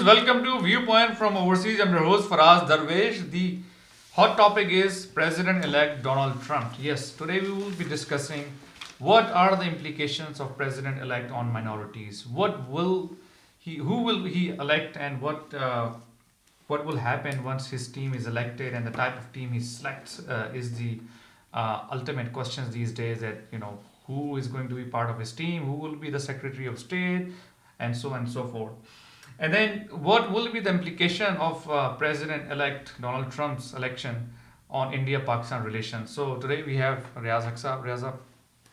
friends, welcome to Viewpoint from Overseas. I'm your host Faraz Darwesh. The hot topic is President-elect Donald Trump. Yes, today we will be discussing what are the implications of President-elect on minorities. Who will he elect, and what will happen once his team is elected, and the type of team he selects is the ultimate questions these days. That who is going to be part of his team, who will be the Secretary of State, and so on and so forth. And then what will be the implication of President-elect Donald Trump's election on India-Pakistan relations? So today we have Riaz Saab. Riaz Saab,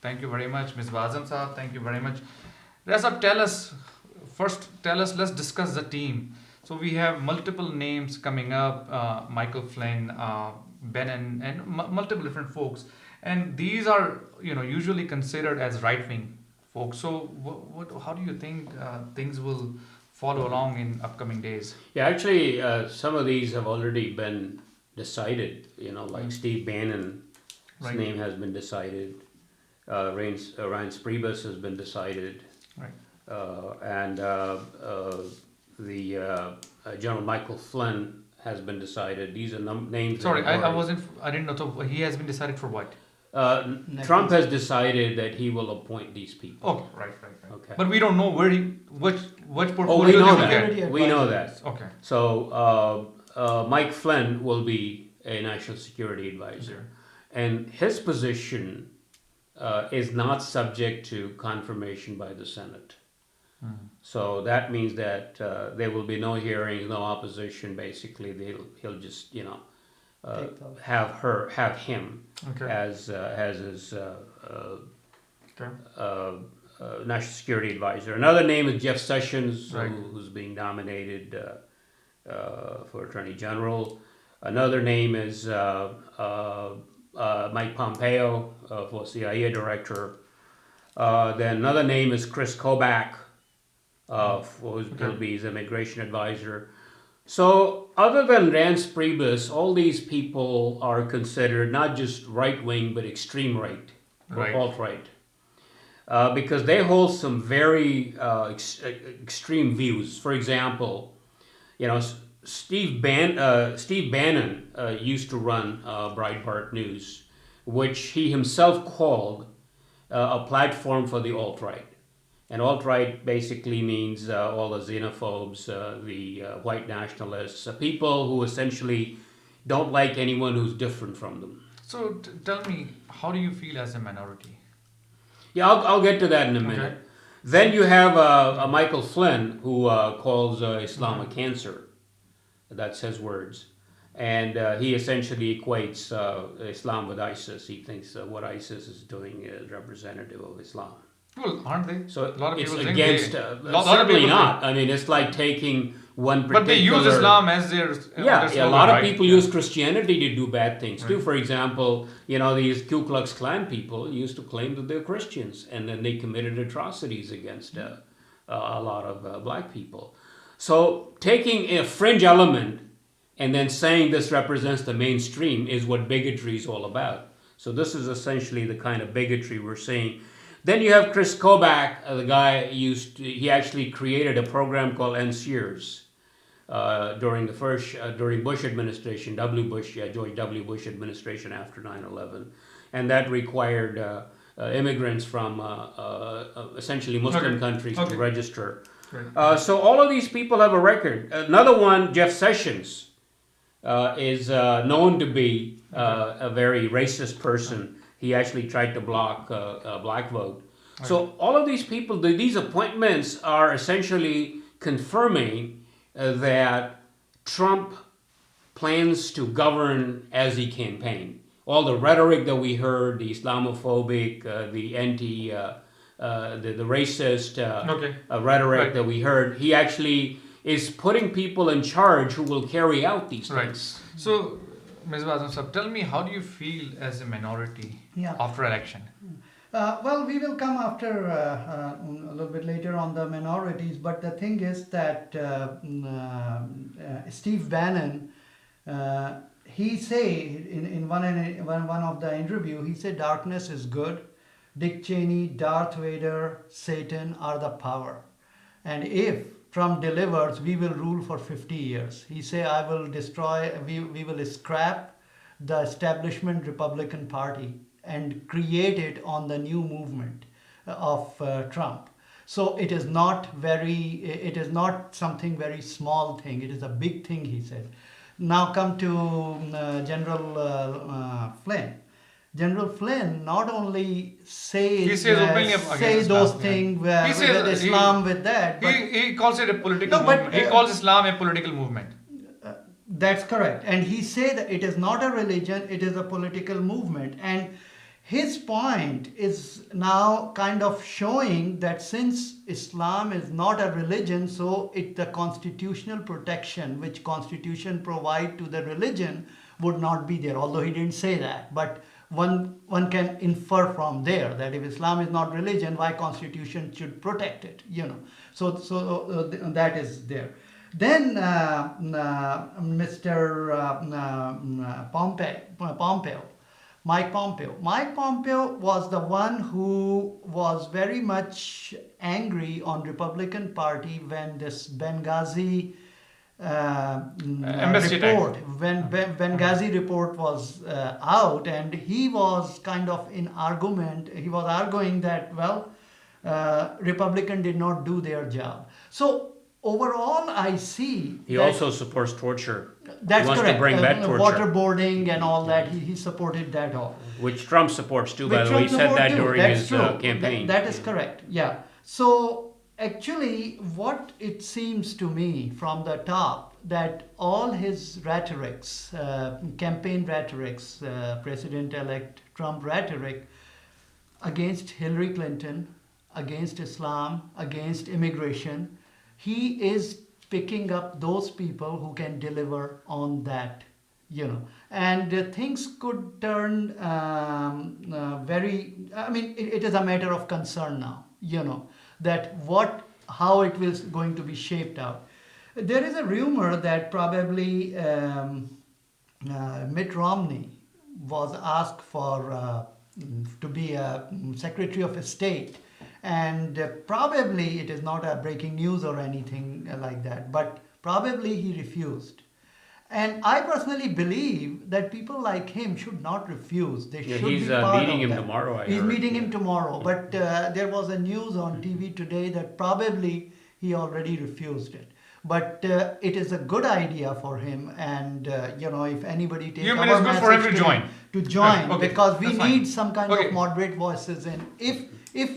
thank you very much. Ms. Bazan Saab, thank you very much. Riaz Saab, let's discuss the team. So we have multiple names coming up, Michael Flynn, Bannon, and multiple different folks. And these are, usually considered as right-wing folks. So how do you think things will follow along in upcoming days? Yeah, actually, some of these have already been decided. Like Steve Bannon's name has been decided. Reince Priebus has been decided. Right. And the General Michael Flynn has been decided. These are names. Sorry, I didn't know. So he has been decided for what? Trump has decided that he will appoint these people. Oh, right. Okay. But we don't know which portfolio. Oh, we know they will that. get. We know that. Okay. So Mike Flynn will be a national security advisor, and his position is not subject to confirmation by the Senate. So that means that there will be no hearings, no opposition. Basically, he'll just have him as his national security advisor. Another name is Jeff Sessions, who's being nominated for Attorney General. Another name is Mike Pompeo for CIA Director. Then another name is Chris Kobach, who'll be his immigration advisor. So other than Reince Priebus, all these people are considered not just right-wing, but extreme right, or alt-right. Because they hold some very extreme views. For example, Steve Bannon used to run Breitbart News, which he himself called a platform for the alt-right. And alt-right basically means all the xenophobes, the white nationalists, people who essentially don't like anyone who's different from them. So tell me, how do you feel as a minority? Yeah, I'll get to that in a minute. Okay. Then you have a Michael Flynn who calls Islam a cancer. That's his words. And he essentially equates Islam with ISIS. He thinks what ISIS is doing is representative of Islam. Well, aren't they? So a lot of it's people against, certainly not. I mean, it's like taking one particular... But they use Islam as their a lot of people use Christianity to do bad things too. For example, these Ku Klux Klan people used to claim that they're Christians, and then they committed atrocities against a lot of black people. So taking a fringe element and then saying this represents the mainstream is what bigotry is all about. So this is essentially the kind of bigotry we're seeing. Then you have Chris Kobach, the guy he actually created a program called NSEERS during Bush administration, George W. Bush administration after 9/11, and that required immigrants from essentially Muslim countries to register. So all of these people have a record. Another one, Jeff Sessions, is known to be a very racist person. He actually tried to block a black vote. So all of these people, these appointments are essentially confirming that Trump plans to govern as he campaigned. All the rhetoric that we heard, the Islamophobic, the anti, the racist rhetoric that we heard, he actually is putting people in charge who will carry out these things. So, Ms. Bazan Saab, tell me, how do you feel as a minority after election? Well, we will come after a little bit later on the minorities, but the thing is that Steve Bannon, he said in one of the interview, he said darkness is good, Dick Cheney, Darth Vader, Satan are the power, and if Trump delivers, we will rule for 50 years. He say, I will destroy, we will scrap the establishment Republican Party and create it on the new movement of Trump. So it is not something very small thing. It is a big thing, he said. Now come to General Flynn. General Flynn not only says those things with Islam, with that, but he calls it a political movement. He calls Islam a political movement. That's correct. And he said that it is not a religion, it is a political movement. And his point is now kind of showing that since Islam is not a religion, so the constitutional protection which Constitution provide to the religion would not be there. Although he didn't say that, but one can infer from there that if Islam is not religion, why Constitution should protect it? So that is there. Then Mr. Pompeo. Mike Pompeo was the one who was very much angry on Republican Party when this Benghazi report, when Benghazi report was out, and he was kind of in argument. He was arguing that Republican did not do their job. So overall, I see he also supports torture. That's he wants correct. To bring back torture. Waterboarding and all that. He supported that all. Which Trump supports too, by the way. He said that during his campaign. That is correct. Yeah. So actually, what it seems to me from the top, that all his rhetorics, campaign rhetorics, President-elect Trump rhetoric against Hillary Clinton, against Islam, against immigration, he is picking up those people who can deliver on that, and things could turn it is a matter of concern now, that how it was going to be shaped out. There is a rumor that probably Mitt Romney was asked for to be a Secretary of State. And probably it is not a breaking news or anything like that, but probably he refused. And I personally believe that people like him should not refuse. They should be part of that. He's meeting him tomorrow. He's meeting him tomorrow. But there was a news on TV today that probably he already refused it. But it is a good idea for him, and if anybody takes our it's good for him to join, okay, because we need some kind of moderate voices. And if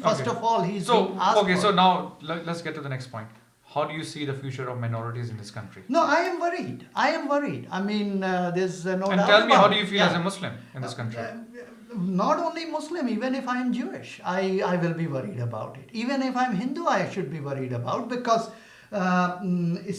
first of all he's being asked for. So now let's get to the next point. How do you see the future of minorities in this country? No, I am worried. I mean, there's no doubt. And tell me, how do you feel as a Muslim in this country? Not only Muslim, even if I am Jewish, I will be worried about it. Even if I'm Hindu, I should be worried about, because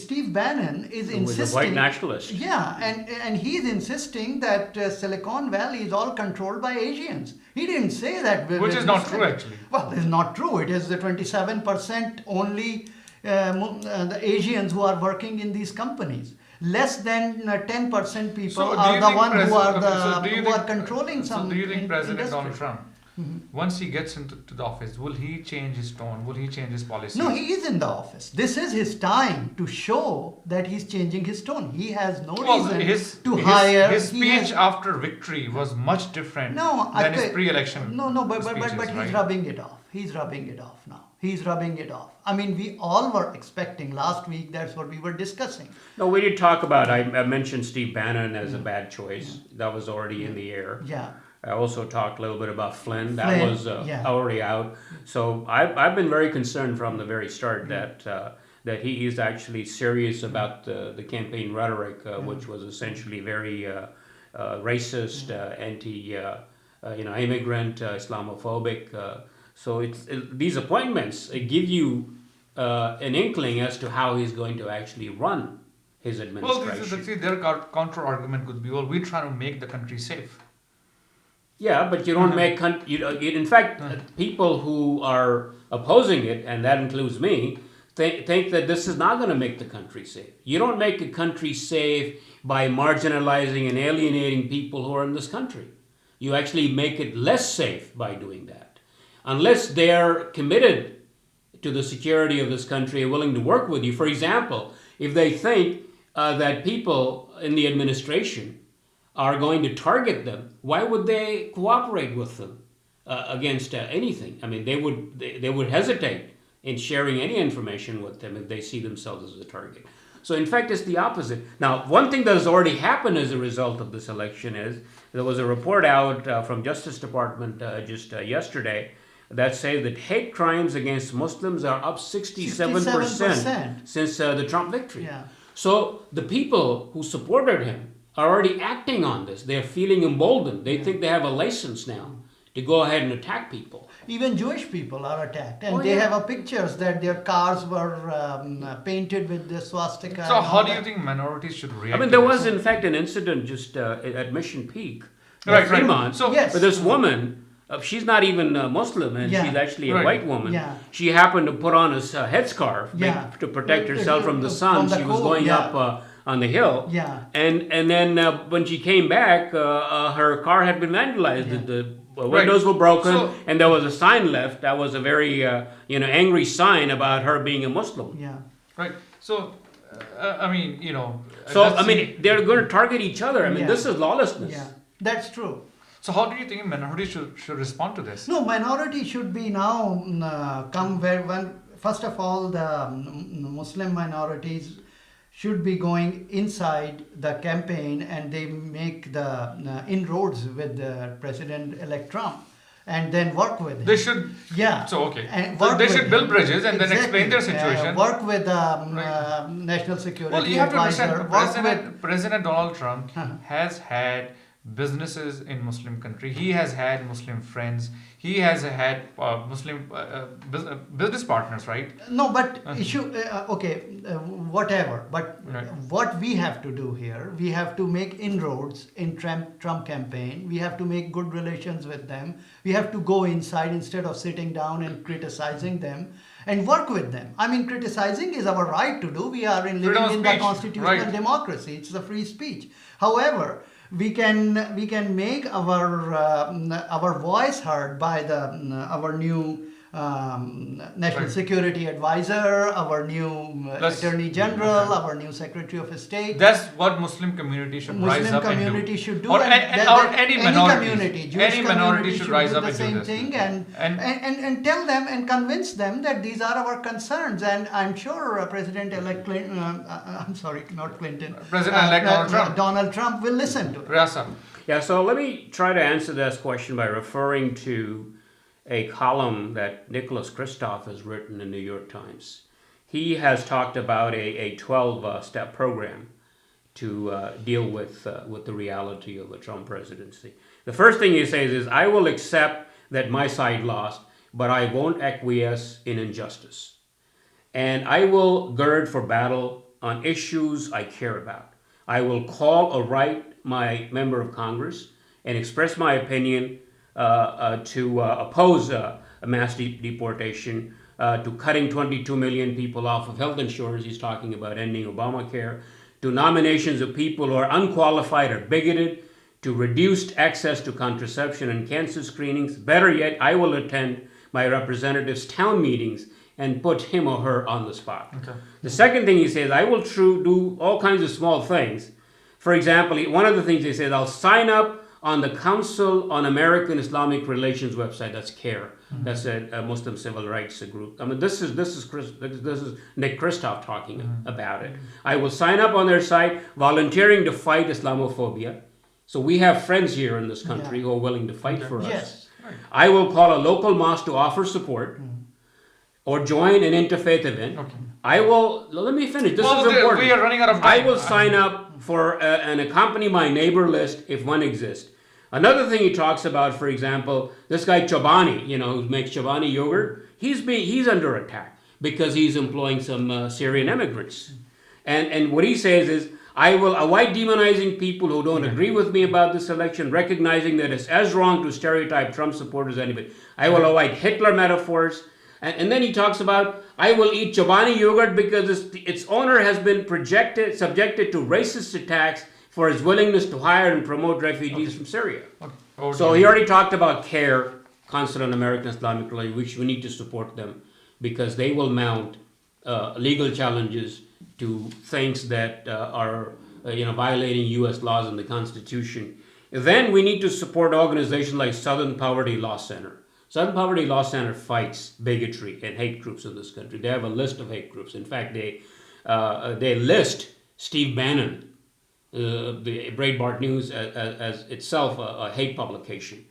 Steve Bannon is insisting. A white nationalist. Yeah, and he's insisting that Silicon Valley is all controlled by Asians. He didn't say that. Which is not true, actually. Well, it's not true. It is the 27% only the Asians who are working in these companies. Less than 10% people are the ones who are controlling some. So do you think President Donald Trump, once he gets into the office, will he change his tone? Will he change his policies? No, he is in the office. This is his time to show that he's changing his tone. He has no reason to hire. His speech after victory was much different than his pre-election. But he's rubbing it off. He's rubbing it off now. He's rubbing it off. I mean, we all were expecting last week. That's what we were discussing. No, we did talk about. I mentioned Steve Bannon as a bad choice. That was already in the air. Yeah. I also talked a little bit about Flynn. That was already out. So I've been very concerned from the very start that he is actually serious about the campaign rhetoric, which was essentially very racist, anti-immigrant, Islamophobic. So these appointments give you an inkling as to how he's going to actually run his administration. Well, their counter argument could be, well, we're trying to make the country safe. Yeah, but you don't make in fact, people who are opposing it, and that includes me, think that this is not going to make the country safe. You don't make a country safe by marginalizing and alienating people who are in this country. You actually make it less safe by doing that. Unless they're committed to the security of this country are willing to work with you. For example, if they think that people in the administration are going to target them, why would they cooperate with them against anything? I mean, they would hesitate in sharing any information with them if they see themselves as a target. So in fact, it's the opposite. Now, one thing that has already happened as a result of this election is there was a report out from Justice Department just yesterday that says that hate crimes against Muslims are up 67% since the Trump victory. Yeah. So the people who supported him are already acting on this. They're feeling emboldened. They think they have a license now to go ahead and attack people. Even Jewish people are attacked, and they have pictures that their cars were painted with the swastika. So how do you think minorities should react? I mean, there was in fact an incident just at Mission Peak, Right, Fremont. So yes. But this woman, she's not even Muslim, and she's actually a white woman. Yeah. She happened to put on a headscarf to protect herself from the sun. She was going up on the hill. Yeah. And then when she came back, her car had been vandalized. The windows were broken, and there was a sign left. That was a very angry sign about her being a Muslim. Yeah. Right. So, I mean, So, I mean, they're going to target each other. I mean, this is lawlessness. Yeah, that's true. So how do you think minorities should respond to this? No, minority should be now come where first of all the Muslim minorities should be going inside the campaign, and they make the inroads with President-elect Trump, and then work with him. They should. Yeah. So okay. And So they should build him. bridges and then explain their Exactly. situation. Work with the national security Well, you have to advisor. understand, President Donald Trump has had businesses in Muslim country. He has had Muslim friends. He has had Muslim business partners, right? No, but whatever. But Right. what we have to do here, we have to make inroads in Trump campaign. We have to make good relations with them. We have to go inside instead of sitting down and criticizing them, and work with them. I mean, criticizing is our right to do. We are living Freedom of in the speech, constitutional right. democracy. It's the free speech. However, we can make our voice heard by our new national security advisor, our new attorney general, our new secretary of state. That's what Muslim community should rise Muslim up and do. community should do, Or, and any minority. community, Jewish Any minority should rise do up the and do same this. thing, and tell them and convince them that these are our concerns. And I'm sure President-elect Clinton, I'm sorry, not Clinton, President-elect Donald Trump. Donald Trump will listen to it. Rasa. Yeah, so let me try to answer this question by referring to a column that Nicholas Kristofs has written in the New York Times. He has talked about a 12-step program to deal with the reality of the Trump presidency. The first thing he says is, I will accept that my side lost, but I won't acquiesce in injustice. And I will gird for battle on issues I care about. I will call or write my member of Congress and express my opinion to oppose a mass deportation, to cutting 22 million people off of health insurance. He's talking about ending Obamacare, to nominations of people who are unqualified or bigoted, to reduced access to contraception and cancer screenings. Better yet, I will attend my representative's town meetings and put him or her on the spot. Okay. The second thing he says, I will do all kinds of small things. For example, one of the things he says, I'll sign up on the Council on American Islamic Relations website. That's CAIR. Mm-hmm. That's a Muslim civil rights group. I mean, this is Nick Kristofs talking about it. I will sign up on their site, volunteering to fight Islamophobia. So we have friends here in this country who are willing to fight for us. Yes. Right. I will call a local mosque to offer support, or join an interfaith event. Okay. I will. Let me finish. This is important. We are running out of time. I will sign up for and accompany my neighbor list if one exists. Another thing he talks about, for example, this guy Chobani, who makes Chobani yogurt, he's under attack because he's employing some Syrian immigrants. And what he says is, I will avoid demonizing people who don't agree with me about this election, recognizing that it's as wrong to stereotype Trump supporters as anybody. I will avoid Hitler metaphors. And then he talks about, I will eat Chobani yogurt because its owner has been subjected to racist attacks for his willingness to hire and promote refugees from Syria. Okay. So he already talked about CAIR, Council on American Islamic Relations, which we need to support them because they will mount legal challenges to things that are violating U.S. laws and the Constitution. Then we need to support organizations like Southern Poverty Law Center. Southern Poverty Law Center fights bigotry and hate groups in this country. They have a list of hate groups. In fact, they list Steve Bannon, the Breitbart News, as itself a hate publication,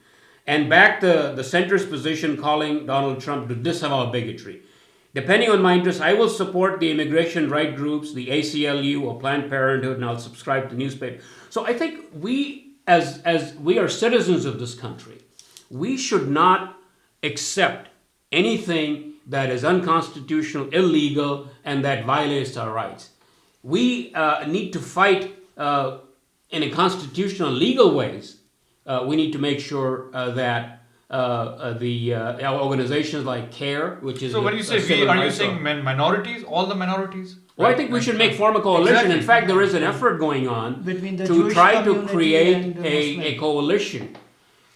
and back the center's position calling Donald Trump to disavow bigotry. Depending on my interests, I will support the immigration right groups, the ACLU or Planned Parenthood, and I'll subscribe to newspapers. So I think we, as we are citizens of this country, we should not accept anything that is unconstitutional, illegal, and that violates our rights. We need to fight in a constitutional, legal ways. We need to make sure that our organizations like CAIR, which is So when you say we, are you saying minorities, all the minorities? Well, I think we should form a coalition. Exactly. In fact, there is an effort going on Between the to Jewish try to community create and the a Muslim. coalition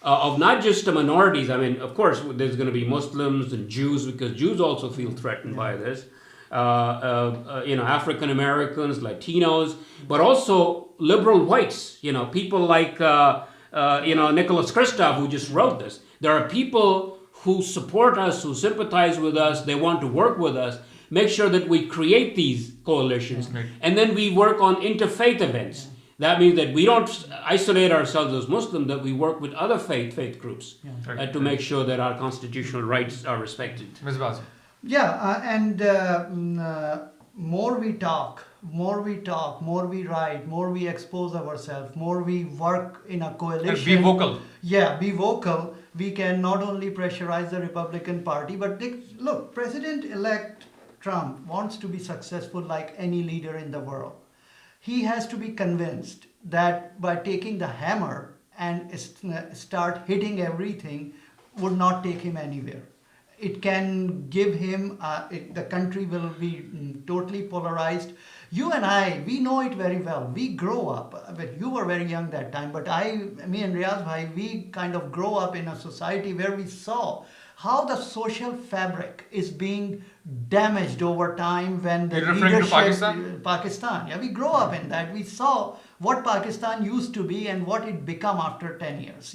of not just the minorities. I mean, of course, there's going to be Muslims and Jews, because Jews also feel threatened by this. African Americans, Latinos, but also liberal whites. People like Nicholas Kristofs, who just wrote this. There are people who support us, who sympathize with us. They want to work with us. Make sure that we create these coalitions, and then we work on interfaith events. That means that we don't isolate ourselves as Muslims, that we work with other faith groups to make sure that our constitutional rights are respected. Ms. Basu. More we talk, more we write, more we expose ourselves, more we work in a coalition. Be vocal. Yeah, be vocal. We can not only pressurize the Republican Party, but look, President-elect Trump wants to be successful like any leader in the world. He has to be convinced that by taking the hammer and start hitting everything would not take him anywhere. It can give him, the country will be totally polarized. You and I, we know it very well. We grow up, but you were very young that time, but me and Riaz bhai, we kind of grow up in a society where we saw how the social fabric is being damaged over time when the You're referring to leadership... Pakistan. Yeah, we grow up in that. We saw what Pakistan used to be and what it become after 10 years,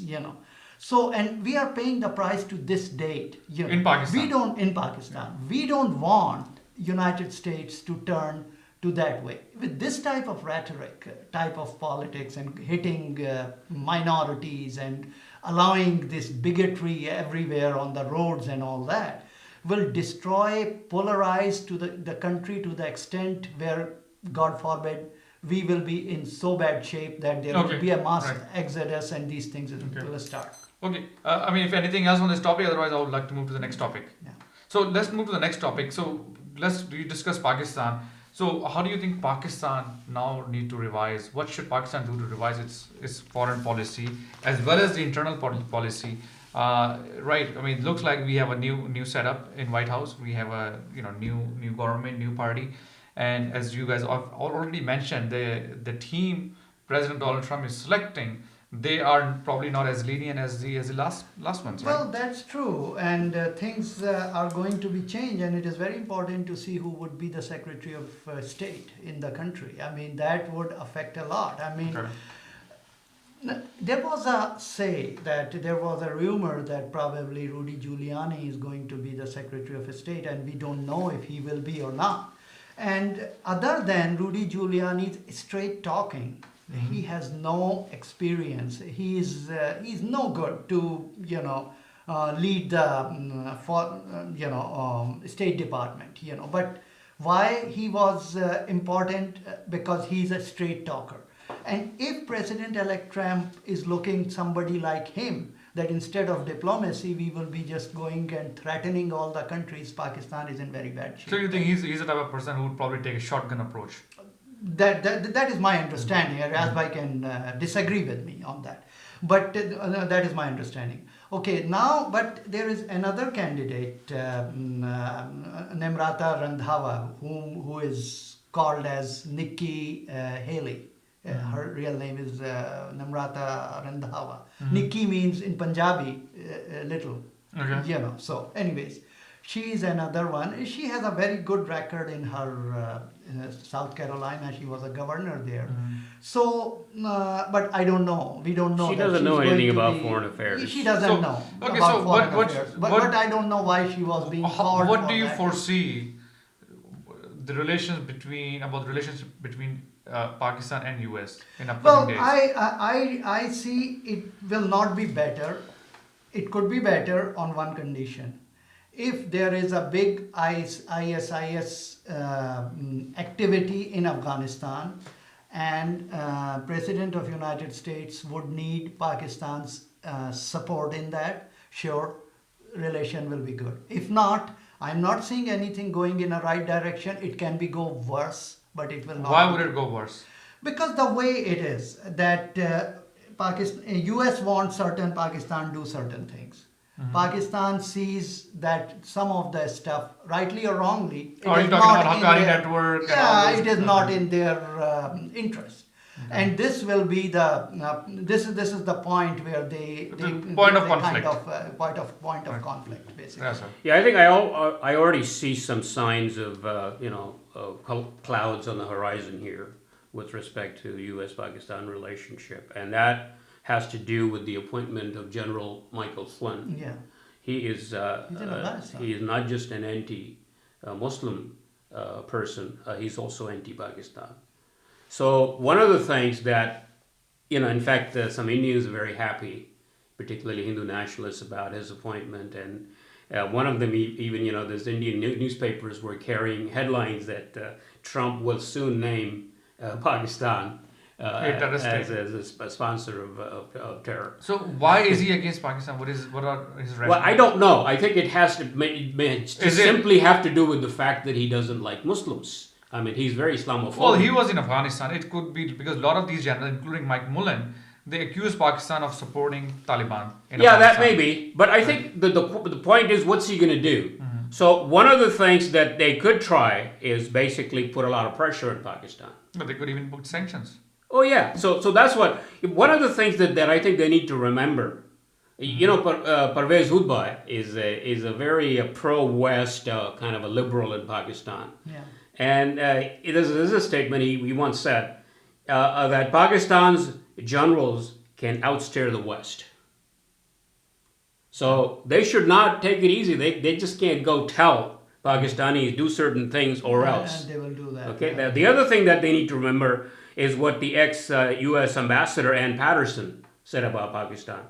So, and we are paying the price to this date. In Pakistan. In Pakistan. We don't want United States to turn to that way. With this type of rhetoric, type of politics, and hitting minorities and allowing this bigotry everywhere on the roads and all that, will destroy, polarize to the country to the extent where, God forbid, we will be in so bad shape that there will be a mass exodus and these things will start. Okay. If anything else on this topic, otherwise I would like to move to the next topic. Yeah. So let's move to the next topic. So we discuss Pakistan. So how do you think Pakistan now need to revise? What should Pakistan do to revise its foreign policy as well as the internal policy? It looks like we have a new setup in White House. We have a new government, new party, and as you guys have already mentioned, the team President Donald Trump is selecting, they are probably not as lenient as the last ones, right? Well, that's true, and things are going to be changed, and it is very important to see who would be the Secretary of State in the country. That would affect a lot. There was a rumor that probably Rudy Giuliani is going to be the Secretary of State, and we don't know if he will be or not. And other than Rudy Giuliani's straight talking, he has no experience. He's no good to lead the State Department. But why he was important? Because he's a straight talker. And if President-elect Trump is looking somebody like him, that instead of diplomacy, we will be just going and threatening all the countries, Pakistan is in very bad shape. So you think he's the type of person who would probably take a shotgun approach? That is my understanding. Razbhai can disagree with me on that. But that is my understanding. Okay, now, but there is another candidate, Namrata Randhawa, who is called as Nikki Haley. Her real name is Namrata Randhawa. Nikki means in Punjabi little. So anyways, She is another one. She has a very good record in her South Carolina. She was a governor there. So, but I don't know. We don't know. She that doesn't she's know going anything to about be- foreign affairs. She doesn't So, know okay, about so foreign what- affairs. what- But I don't know why she was being called. What for do you that. foresee the relationship between Pakistan and US in upcoming Well, days? I see it will not be better. It could be better on one condition. If there is a big ISIS activity in Afghanistan, and President of United States would need Pakistan's support in that, sure, relation will be good. If not, I'm not seeing anything going in a right direction. It can be go worse, but it will not. Why be- would it go worse? Because the way it is that US wants certain, Pakistan do certain things. Pakistan sees that some of the stuff, rightly or wrongly, it Are you is talking not about in Haqqani their- network and all Yeah, those- it is not in their interest. And this will be the this is the point where they point of they conflict. kind of point of conflict basically. Yes, sir. Yeah, I think I already see some signs of clouds on the horizon here with respect to the U.S.-Pakistan relationship, and that has to do with the appointment of General Michael Flynn. Yeah. He is He's in Afghanistan. he is not just an anti-Muslim person; he's also anti-Pakistan. So one of the things that, in fact, some Indians are very happy, particularly Hindu nationalists, about his appointment. And one of them even, these Indian newspapers were carrying headlines that Trump will soon name Pakistan as a sponsor of terror. So why is he against Pakistan? What are his rationale? Well, I don't know. I think it has to simply have to do with the fact that he doesn't like Muslims. I mean, he's very Islamophobic. Well, he was in Afghanistan. It could be because a lot of these generals, including Mike Mullen, they accuse Pakistan of supporting Taliban. Yeah, that Afghanistan. may be. But I think the point is, what's he going to do? So one of the things that they could try is basically put a lot of pressure on Pakistan. But they could even put sanctions. Oh yeah. So that's one of the things that I think they need to remember. Parvez Hudbay is a very pro-West kind of a liberal in Pakistan. Yeah. And there's a statement he once said that Pakistan's generals can outsteer the West. So they should not take it easy. They just can't go tell Pakistanis do certain things or else. And they will do that. Okay. Yeah. The other thing that they need to remember is what the ex-U.S. ambassador Ann Patterson said about Pakistan.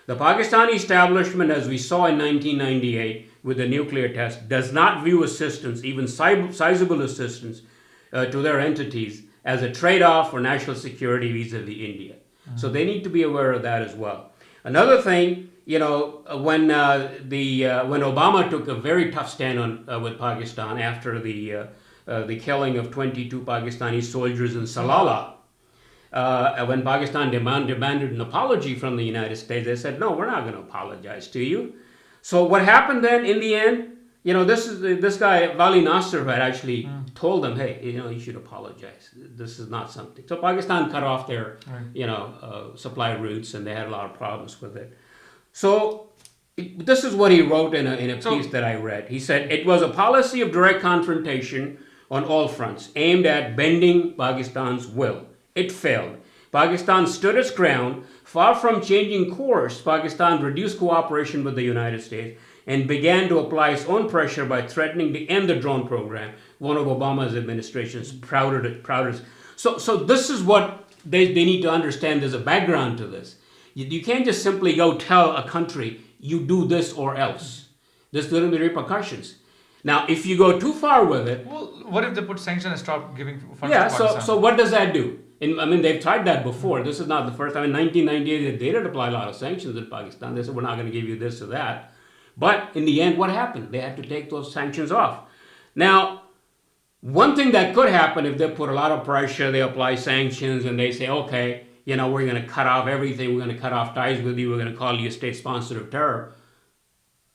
The Pakistani establishment, as we saw in 1998 with the nuclear test, does not view assistance, even sizable assistance, to their entities as a trade-off for national security vis-a-vis India. So they need to be aware of that as well. Another thing, when Obama took a very tough stand with Pakistan after the killing of 22 Pakistani soldiers in Salalah, when Pakistan demanded an apology from the United States, they said, no, we're not going to apologize to you. So what happened then in the end, this guy, Vali Nasser, had actually told them, hey, you should apologize. This is not something. So Pakistan cut off their, supply routes, and they had a lot of problems with it. So this is what he wrote in a piece that I read. He said, it was a policy of direct confrontation on all fronts, aimed at bending Pakistan's will. It failed. Pakistan stood its ground. Far from changing course, Pakistan reduced cooperation with the United States and began to apply its own pressure by threatening to end the drone program, one of Obama's administration's proudest. So this is what they need to understand. There's a background to this. You can't just simply go tell a country, you do this or else. There's going to be repercussions. Now, if you go too far with it... Well, what if they put sanctions and stop giving funds Yeah, to Pakistan? so what does that do? They've tried that before. This is not the first time. In 1998, they did apply a lot of sanctions in Pakistan. They said, we're not going to give you this or that. But in the end, what happened? They had to take those sanctions off. Now, one thing that could happen if they put a lot of pressure, they apply sanctions, and they say, okay, we're going to cut off everything. We're going to cut off ties with you. We're going to call you a state sponsor of terror.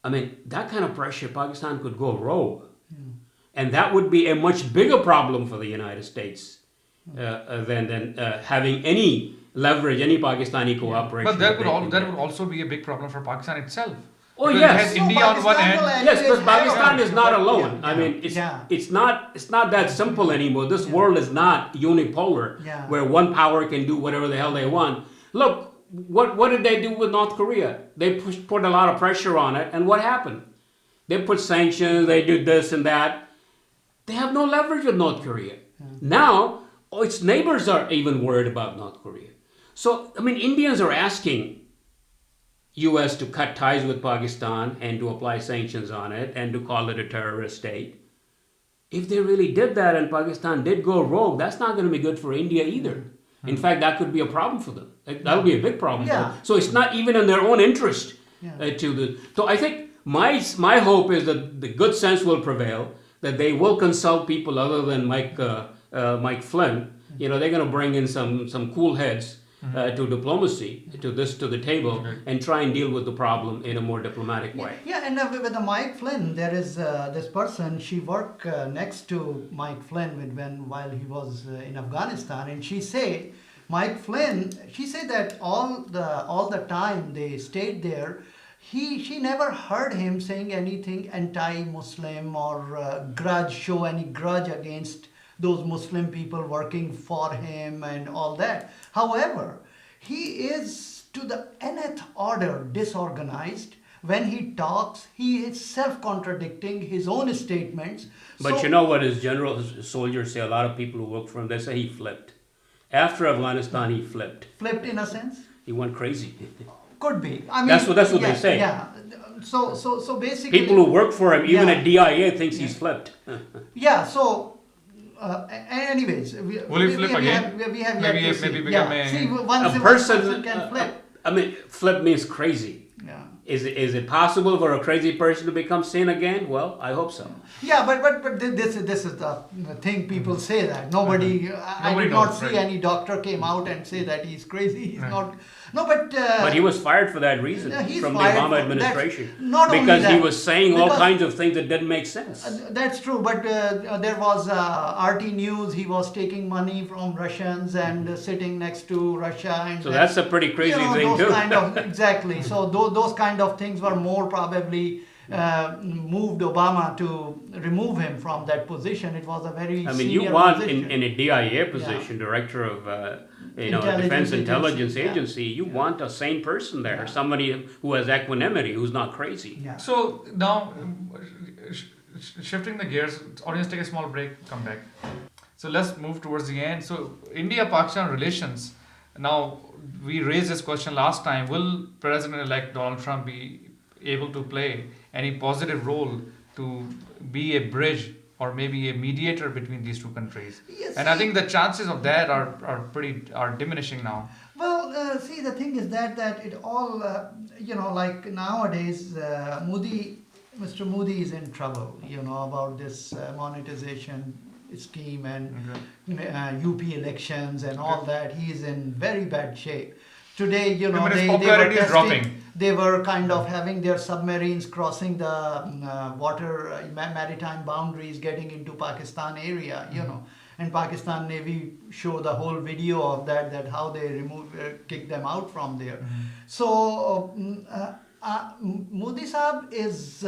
That kind of pressure, Pakistan could go rogue. And that would be a much bigger problem for the United States than having any leverage, any Pakistani cooperation. But that would also be a big problem for Pakistan itself. Oh Because yes. it has India on one Pakistan will end. Yes, but anyways Pakistan have- is not Yeah, alone. yeah, I mean, yeah. it's not that simple anymore. This world is not unipolar, Yeah. where one power can do whatever the hell they want. Look, what did they do with North Korea? They put a lot of pressure on it, and what happened? They put sanctions. They did this and that. They have no leverage with North Korea. Now, its neighbors are even worried about North Korea. So, I mean, Indians are asking U.S. to cut ties with Pakistan and to apply sanctions on it and to call it a terrorist state. If they really did that and Pakistan did go rogue, that's not going to be good for India either. In fact, that could be a problem for them. That'll be a big problem for Yeah. them. So it's not even in their own interest to the. So I think my hope is that the good sense will prevail, that they will consult people other than Mike Flynn. You know, they're going to bring in some cool heads to diplomacy, to the table, and try and deal with the problem in a more diplomatic way. Yeah, and with the Mike Flynn, there is this person. She worked next to Mike Flynn while he was in Afghanistan, and she said, Mike Flynn. She said that all the time they stayed there, she never heard him saying anything anti-Muslim or show any grudge against those Muslim people working for him and all that. However, he is to the nth order disorganized. When he talks, he is self-contradicting his own statements. But So- you know what his soldiers say? A lot of people who work for him, they say he flipped. After Afghanistan, he flipped. flipped in a sense? He went crazy. Could be. I mean, That's what yeah, they say. Yeah. So basically, People who work for him, even Yeah. at DIA, thinks he's flipped. yeah. So. Anyways, Will he flip again? We have Maybe- yet to see. maybe become yeah. a- See, A one person can flip. I mean, flip means crazy. Yeah. Is it possible for a crazy person to become sane again? Well, I hope so. Yeah, but this is the thing people say that nobody. I Nobody did not knows, see right. any doctor came out and say that he's crazy. He's Right. not. No, but. But he was fired for that reason Yeah, he's from the fired Obama for- administration. that's- not only because he that, was saying all because- kinds of things that didn't make sense. That's true, but there was RT News. He was taking money from Russians and sitting next to Russia, and So that's a pretty crazy thing those too. kind of exactly. So those kind of things were more probably moved Obama to remove him from that position. It was a very I mean, you senior want position. in a DIA position, director of Intelligence Defense Agency, Intelligence yeah. Agency, you want a sane person there, Yeah. somebody who has equanimity, who's not crazy. Yeah. So now, shifting the gears, audience, take a small break, come back. So let's move towards the end. So India-Pakistan relations. Now we raised this question last time. Will President-elect Donald Trump be able to play any positive role to be a bridge or maybe a mediator between these two countries? Yes, And I see- think the chances of that are diminishing now. Well, see, the thing is that it all, like nowadays, Mr. Modi is in trouble, about this monetization scheme and UP elections and all that. He is in very bad shape. Today, I mean, his they were popularity is testing, dropping. they were kind of having their submarines crossing the maritime boundaries, getting into Pakistan area, and Pakistan Navy show the whole video of that how they kick them out from there. So Modi Saab is,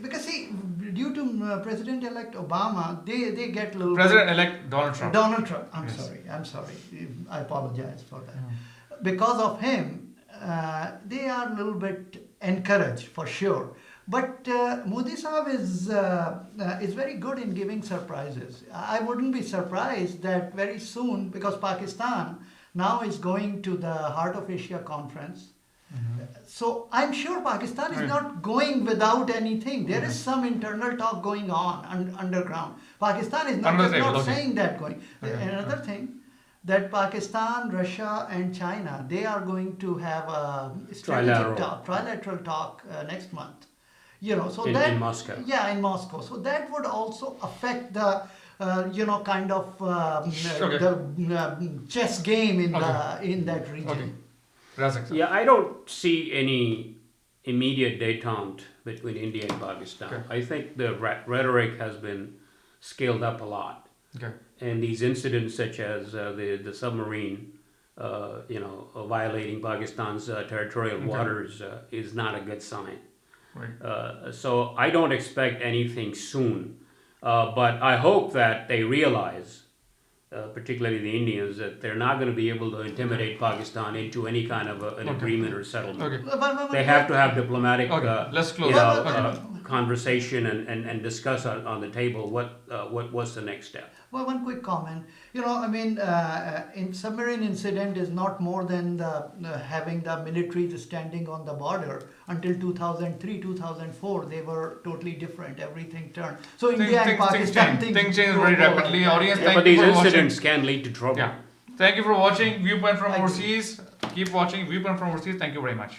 because see, due to President-elect Obama, they get a little bit- President-elect Donald Trump. Donald Trump. I'm Yes. sorry. I apologize for that. Because of him, they are a little bit encouraged for sure. But Modi Saab is very good in giving surprises. I wouldn't be surprised that very soon, because Pakistan now is going to the Heart of Asia conference. So I'm sure Pakistan is Right. not going without anything. There is some internal talk going on underground. Pakistan is not, Under the just table, not okay. saying that going. Okay. Another thing, that Pakistan, Russia, and China, they are going to have a trilateral talk next month. So that In Moscow. Yeah, in Moscow. So that would also affect the kind of Okay. the chess game in Okay. in that region. Okay. Razak, sir. Yeah, I don't see any immediate détente between India and Pakistan. Okay. I think the rhetoric has been scaled up a lot. Okay. And these incidents such as the submarine violating Pakistan's territorial waters is not a good sign. Right. So I don't expect anything soon, but I hope that they realize, particularly the Indians, that they're not going to be able to intimidate Pakistan into any kind of an agreement or settlement. Okay. They have to have diplomatic Let's close. conversation and discuss on the table what's the next step. Well, one quick comment. In submarine incident is not more than having the military standing on the border. Until 2003, 2004, they were totally different. Everything turned. So India and Pakistan things change very rapidly. Audience, Yeah, thank but you these for watching. incidents can lead to trouble. Yeah. Thank you for watching Viewpoint from Thank you. Overseas. Keep watching Viewpoint from Overseas. Thank you very much.